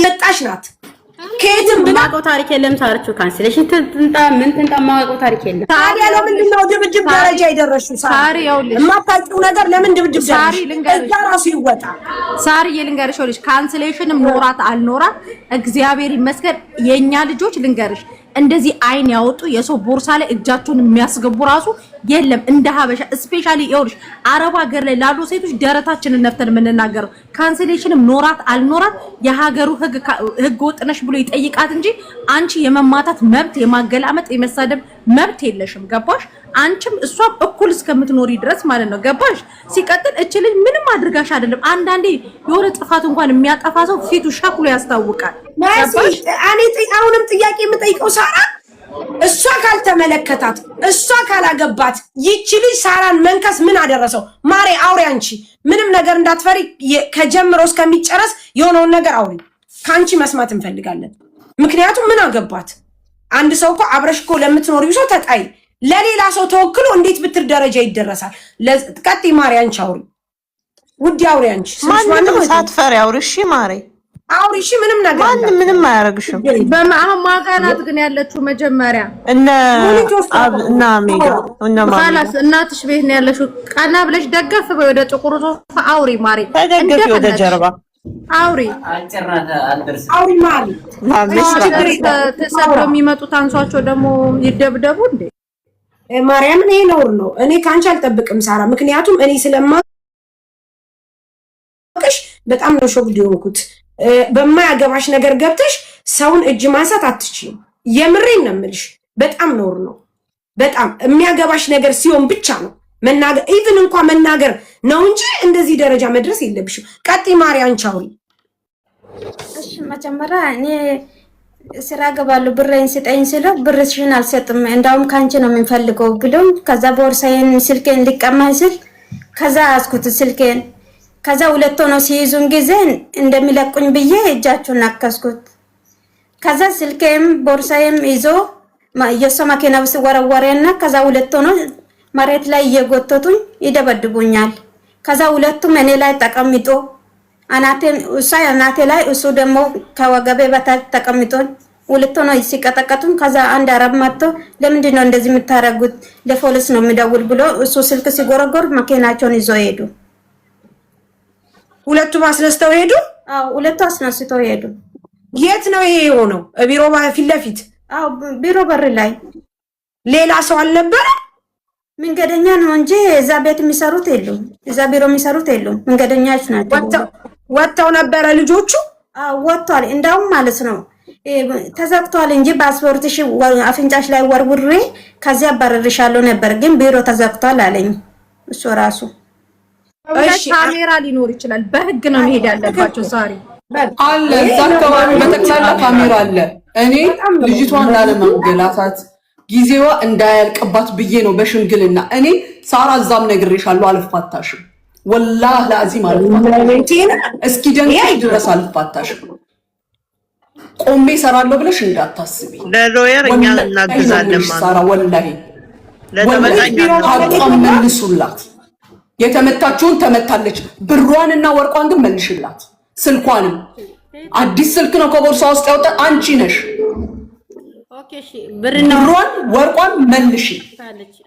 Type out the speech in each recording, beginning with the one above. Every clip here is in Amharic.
የጣሽ ናት። ከየትም ማቆ ታሪክ የለም ታርቹ ካንሰሌሽን ትንጣ ምን ትንጣ ማቆ ታሪክ የለም። ታዲያ ለምንድን ነው ድብድብ ደረጃ የደረስሽው? ሳሪ ያውልሽ የማታውቂው ነገር ለምን ድብድብ ሳሪ ልንገርሽ ራሱ ይወጣ ሳሪ የልንገርሽ ልጅ ካንሰሌሽንም ኖራት አልኖራት እግዚአብሔር ይመስገን የኛ ልጆች ልንገርሽ እንደዚህ አይን ያወጡ የሰው ቦርሳ ላይ እጃቸውን የሚያስገቡ ራሱ የለም። እንደ ሀበሻ ስፔሻሊ ይኸውልሽ አረብ ሀገር ላይ ላሉ ሴቶች ደረታችንን ነፍተን የምንናገረው ካንሰሌሽንም ኖራት አልኖራት የሀገሩ ህግ ወጥነሽ ብሎ ይጠይቃት እንጂ አንቺ የመማታት መብት የማገላመጥ የመሳደብ መብት የለሽም። ገባሽ? አንቺም እሷም እኩል እስከምትኖሪ ድረስ ማለት ነው። ገባሽ? ሲቀጥል እቺ ልጅ ምንም አድርጋሽ አይደለም። አንዳንዴ የሆነ ጥፋት እንኳን የሚያጠፋ ሰው ፊቱ ሸክሎ ያስታውቃል። ገባሽ? እኔ አሁንም ጥያቄ የምጠይቀው ሳራ እሷ ካልተመለከታት እሷ ካላገባት ይቺ ልጅ ሳራን መንከስ ምን አደረሰው? ማሬ አውሪ አንቺ ምንም ነገር እንዳትፈሪ ከጀምሮ እስከሚጨረስ የሆነውን ነገር አውሪ። ካንቺ መስማት እንፈልጋለን። ምክንያቱም ምን አገባት? አንድ ሰው እኮ አብረሽ እኮ ለምትኖሪው ሰው ተጣይ ለሌላ ሰው ተወክሎ እንዴት ብትር ደረጃ ይደረሳል? ቀጥይ ማሬ አንቺ አውሪ። ውድ አውሪ አንቺ ማንንም ሳትፈሪ አውሪ። እሺ ማሬ አውሪ። እሺ ምንም ነገር ምንም አያረግሽም። በማህም ማጋናት ግን ያለችው መጀመሪያ እና ሜጋ እና ማለት እናትሽ ቤት ነው ያለሽው። ቀና ብለሽ ደገፍ በይ ወደ ጥቁሩ ሶፋ አውሪ ማሬ። ተደገፊ ወደ ጀርባ አውሪ አውሪ ማሪ ተሰብረው የሚመጡት አንሷቸው ደግሞ ይደብደቡ እንዴ ማርያምን። ይሄ ነውር ነው። እኔ ካንቺ አልጠብቅም ሳራ፣ ምክንያቱም እኔ ስለማውቅሽ በጣም ነው ሾክ ዲሆንኩት። በማያገባሽ ነገር ገብተሽ ሰውን እጅ ማንሳት አትችይም። የምሬን ነው የምልሽ። በጣም ነውር ነው። በጣም የሚያገባሽ ነገር ሲሆን ብቻ ነው መናገር። ኢቭን እንኳን መናገር ነው እንጂ እንደዚህ ደረጃ መድረስ የለብሽም። ቀጥይ ማሪ አንቺ አውሪ። እሺ መጀመሪያ እኔ ስራ ገባለሁ ብሬን ስጠኝ ስለው ብርሽን አልሰጥም እንዳውም ካንቺ ነው የምንፈልገው ብሎ ከዛ ቦርሳዬን ስልኬን ሊቀማ ሲል ከዛ አስኩት ስልኬን። ከዛ ሁለት ሆነው ሲይዙን ጊዜ እንደሚለቁኝ ብዬ እጃቸውን አከስኩት። ከዛ ስልኬም ቦርሳዬም ይዞ የሷ መኪና ውስጥ ወረወረና ከዛ ሁለት ሆነው መሬት ላይ እየጎተቱኝ ይደበድቡኛል። ከዛ ሁለቱም እኔ ላይ ተቀምጦ አናቴ ላይ እሱ ደግሞ ከወገቤ በታች ተቀምጦ ሁለት ሆነው ሲቀጠቀጡኝ ከዛ አንድ አረብ መጥቶ ለምንድን ነው እንደዚህ የምታረጉት? ለፖሊስ ነው የሚደውል ብሎ እሱ ስልክ ሲጎረጎር መኪናቸውን ይዞ ሄዱ። ሁለቱም አስነስተው ሄዱ? አዎ ሁለቱ አስነስተው ሄዱ። የት ነው ይሄ የሆነው? ቢሮ ፊት ለፊት? አዎ ቢሮ በር ላይ። ሌላ ሰው አልነበረ? መንገደኛ ነው እንጂ እዛ ቤት የሚሰሩት የሉም። እዛ ቢሮ የሚሰሩት የሉም። መንገደኛች ናቸው። ወጥተው ነበረ ልጆቹ? አዎ ወጥቷል። እንዳውም ማለት ነው ተዘግቷል እንጂ ፓስፖርትሽ አፍንጫሽ ላይ ወርውሬ ከዚያ አባረርሻለሁ ነበር፣ ግን ቢሮ ተዘግቷል አለኝ እሱ ራሱ። እሺ ካሜራ ሊኖር ይችላል። በህግ ነው መሄድ ያለባቸው። ሳሪ አለ እዛ አካባቢ በተክላላ ካሜራ አለ። እኔ ልጅቷን ላለማንገላታት ጊዜዋ እንዳያልቅባት ብዬ ነው በሽምግልና። እኔ ሳራ እዛም ነግሬሻለሁ አልፋታሽም። ወላሂ ለአዚም አልፋታሽም። እስኪ ደንቀይ ድረስ አልፋታሽም። ቆሜ ሰራለሁ ብለሽ እንዳታስቢ። ለሎየር እኛ እናግዛለን ማለት ሳራ ወላሂ ሀቋን መልሱላት። የተመታችውን ተመታለች። ብሯንና ወርቋን ግን መልሽላት። ስልኳንም አዲስ ስልክ ነው ከቦርሳ ውስጥ ያወጣ አንቺ ነሽ። ኦኬ እሺ ብርና ወርቋን መልሽ።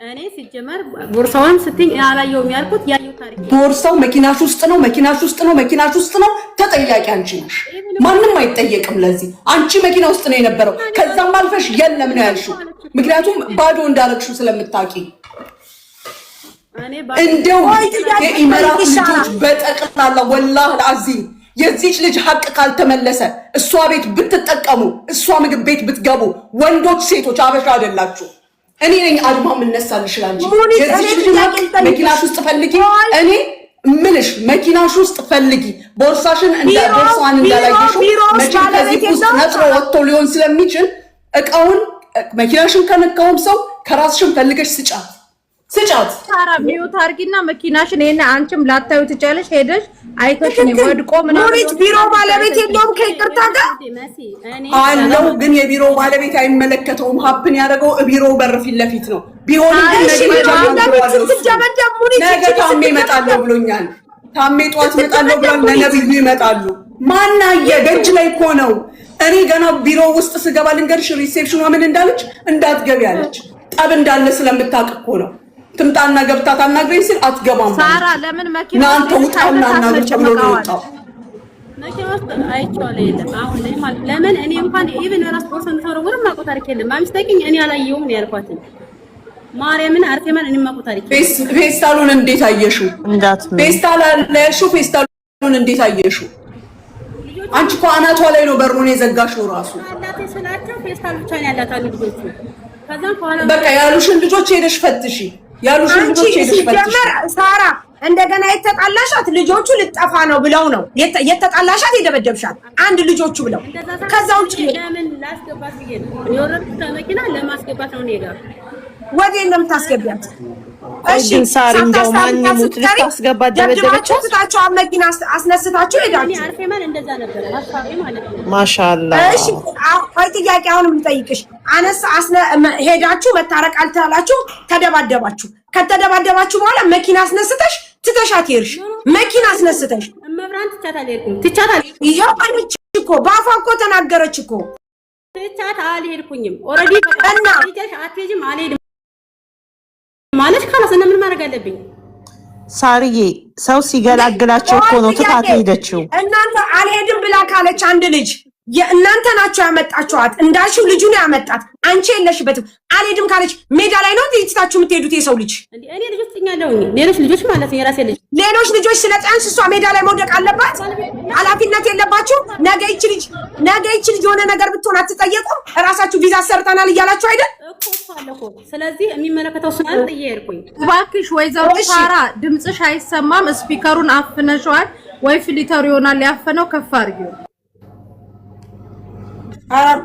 እኔ ሲጀመር ቦርሳውን ስትኝ አላየውም ያልኩት ያየው ታሪክ ቦርሳው መኪናሽ ውስጥ ነው፣ መኪናሽ ውስጥ ነው፣ መኪናሽ ውስጥ ነው። ተጠያቂ አንቺ ነሽ። ማንም አይጠየቅም ለዚህ። አንቺ መኪና ውስጥ ነው የነበረው። ከዛም አልፈሽ የለም ነው ያልሽው። ምክንያቱም ባዶ እንዳረግሽው ስለምታውቂ እንደው የኢመራት ልጆች በጠቅላላ ወላሂ አዚም የዚች ልጅ ሀቅ ካልተመለሰ እሷ ቤት ብትጠቀሙ እሷ ምግብ ቤት ብትገቡ ወንዶች ሴቶች አበሻ አይደላችሁ። እኔ ነኝ አድማ የምነሳልሽ ላንቺ። የዚች ልጅ ሀቅ መኪናሽ ውስጥ ፈልጊ። እኔ ምልሽ መኪናሽ ውስጥ ፈልጊ። ቦርሳሽን ቦርሳዋን እንዳላየሽው መቼም ከዚህ ውስጥ ነጥሮ ወጥቶ ሊሆን ስለሚችል እቃውን መኪናሽን ከነካውም ሰው ከራስሽን ፈልገሽ ስጫት። ሳራ ሚዩት አርጊና መኪናሽን እኔ አንቺም ላታዩ ትቻለሽ። ሄደሽ አይተሽ ነው ወድቆ ምናምን ቢሮ ባለቤት የለውም ከይቅርታ ጋር አለው። ግን የቢሮ ባለቤት አይመለከተውም። ሀፕን ያደረገው ቢሮ በር ፊት ለፊት ነው። ቢሆንም ነገ ታሜ እመጣለሁ ብሎኛል። ታሜ ጠዋት እመጣለሁ ብሏል። ለነብዩ ይመጣሉ። ማናየ ደጅ ላይ እኮ ነው። እኔ ገና ቢሮ ውስጥ ስገባ ልንገርሽ ሪሴፕሽኗ ምን እንዳለች እንዳትገቢ ያለች ጠብ እንዳለ ስለምታውቅ እኮ ነው። ትምጣና ገብታ ታናግረኝ ሲል አትገባም። ሳራ ለምን መኪና እናንተ ውጣና እናንተ ተብሎ ነው የወጣው። መኪና ውስጥ አይቼዋለሁ። የለም አሁን ላይ ማለት ለምን እኔ እንኳን ኢቭን ራስ ፖርሰንት ተወረወረ ማቆ ታሪክ የለም። ማምስጠቂኝ እኔ አላየሁም ነው ያልኳት። ማርያምን አርቴማን እኔ ማቆ ታሪክ ፌስታሉን እንዴት አየሽው? ፌስታል ለሽው ፌስታሉን እንዴት አየሽው? አንቺ እኮ አናቷ ላይ ነው በሩን የዘጋሽው ራሱ። አላቴ ስላቸው ፌስታል ብቻ ነው ያላት ልጆቹ። ከዛም በኋላ በቃ ያሉሽን ልጆች ሄደሽ ፈትሺ። ያሉሽን ልጆች ሄደሽ ፈትሺ። ሳራ እንደገና የተጣላሻት ልጆቹ ልጠፋ ነው ብለው ነው የተጣላሻት የደበደብሻት አንድ ልጆቹ ብለው። ከዛ ውጭ ለምን ላስገባት ብዬ ነው የወረድኩት መኪና ለማስገባት ነው እኔ ጋር ወዴት ነው የምታስገቢያት? እሺ ሳሪ እንደው ማን ይሙት ልታስገባ ደበደበቻት? ታቸው መኪና አስነስታችሁ ሄዳችሁ። እኔ አርፌማን እንደዛ ነበር ሀሳቤ ማለት ነው። ማሻአላ። እሺ አይ ጥያቄ አሁን የምጠይቅሽ ሄዳችሁ መታረቅ አልተላችሁ ተደባደባችሁ። ከተደባደባችሁ በኋላ መኪና አስነስተሽ ትተሻት ሄድሽ። መኪና አስነስተሽ መብራን ትቻት አልሄድኩም። ትቻት አልሄድኩም። ይሄው አለች እኮ በአፏ እኮ ተናገረች እኮ። ትቻት አልሄድኩኝም። ኦሬዲ እና አትሄጂም አልሄድም ማለት ካላስ እና ምን ማድረግ አለብኝ? ሳርዬ ሰው ሲገላግላቸው እኮ ነው ትታት ሄደችው። እናንተ አልሄድም ብላ ካለች አንድ ልጅ የእናንተ ናቸው ያመጣችኋት። እንዳልሽው ልጁ ነው ያመጣት፣ አንቺ የለሽበትም። አልሄድም ካለች ሜዳ ላይ ነው ትይታችሁ የምትሄዱት። የሰው ልጅ እኔ ልጆች ጥኛለሁ። ሌሎች ልጆች ማለት ነው የራሴ ልጅ ሌሎች ልጆች ስለጣንስ እሷ ሜዳ ላይ መውደቅ አለባት? ኃላፊነት የለባችሁ? ነገ ይቺ ልጅ የሆነ ነገር ብትሆን አትጠየቁም? እራሳችሁ ቪዛ ሰርተናል እያላችሁ አይደል እኮ። ስለዚህ የሚመለከተው እሱ ማለት ጥያቄ እባክሽ ወይዘሮ ሳራ ድምጽሽ አይሰማም። ስፒከሩን አፍነሽዋል ወይ ፍሊተሩ ይሆናል ያፈነው። ከፍ አድርጊው።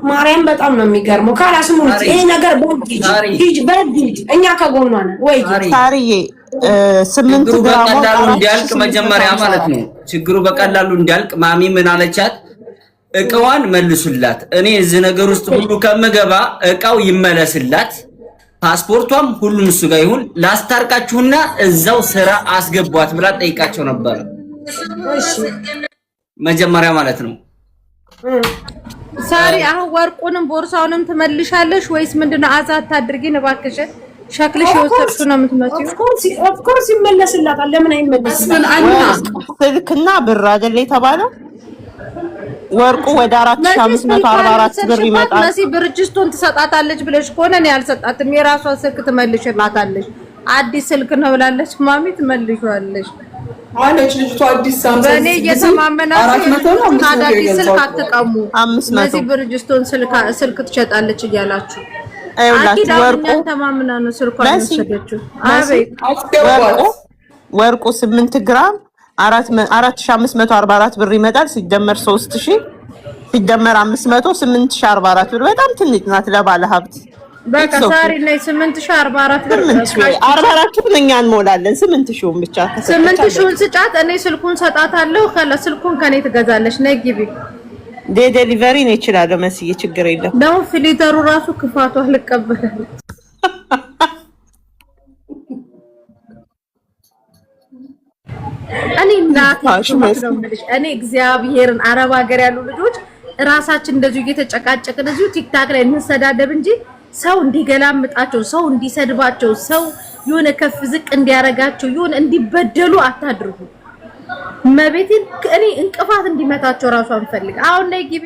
ማርያም በጣም ነው የሚገርመው። ካላስሙ ይሄ ነገር በእጅ እኛ ከጎኗ ነን ወይ ሳርዬ 8 ግራም በቀላሉ እንዲያልቅ መጀመሪያ ማለት ነው። ችግሩ በቀላሉ እንዲያልቅ ማሚ ምን አለቻት? እቃዋን መልሱላት። እኔ እዚህ ነገር ውስጥ ሁሉ ከምገባ እቃው ይመለስላት፣ ፓስፖርቷም ሁሉም እሱ ጋር ይሁን፣ ላስታርቃችሁና እዛው ስራ አስገቧት ብላ ጠይቃቸው ነበር። እሺ መጀመሪያ ማለት ነው። ሳሪ አሁን ወርቁንም ቦርሳውንም ትመልሻለሽ ወይስ ምንድነው? አዛት ታድርጊን እባክሽ። ሸክልሽ የወሰድሽው ነው የምትመጪው? ኦፍ ኮርስ ይመለስላታል። ለምን አይመለስም? ስልክና ብር አይደል የተባለው? ወርቁ ወደ 4544 ብር ይመጣል። መሲ ብርጅስቶን ትሰጣታለች ብለሽ ከሆነ እኔ አልሰጣትም። የራሷን ስልክ ትመልሽላታለች። አዲስ ስልክ ነው ብላለች ማሚ፣ ትመልሺዋለሽ አለች ልጅቷ። አዲስ ሳምሰንግ በእኔ እየተማመናችሁ አዳዲስ ስልክ አትቀሙ። 500 መሲ ብርጅስቶን ስልክ ትሸጣለች እያላችሁ አይውላችሁ። ወርቁ ተማምና ነው ስልኳን ወሰደችው። አቤት ወርቁ 8 ግራም 4544 ብር ይመጣል። ሲደመር 3000 ሲደመር 500 8044 ብር። በጣም ትንሽ ናት ለባለ ሀብት። በቃ ሳሪ ነይ 8044 ብር 44 ብር እኛ እንሞላለን። 8000ውን ብቻ 8000ውን ስጫት፣ እኔ ስልኩን ሰጣታለሁ። ስልኩን ከኔ ትገዛለች። ነይ ግቢ። ዴሊቨሪ ነው ይችላል መስዬ፣ ችግር የለም። ነው ፍሊተሩ ራሱ ክፋቷ ልቀበል። እኔ እግዚአብሔርን አረብ ሀገር ያሉ ልጆች ራሳችን እንደዚሁ እየተጨቃጨቅን እዚሁ ቲክታክ ላይ እንሰዳደብ እንጂ ሰው እንዲገላምጣቸው፣ ሰው እንዲሰድባቸው፣ ሰው የሆነ ከፍ ዝቅ እንዲያረጋቸው፣ የሆነ እንዲበደሉ አታድርጉ። መቤቴን እኔ እንቅፋት እንዲመታቸው ራሱ አንፈልግ። አሁን ላይ ግቢ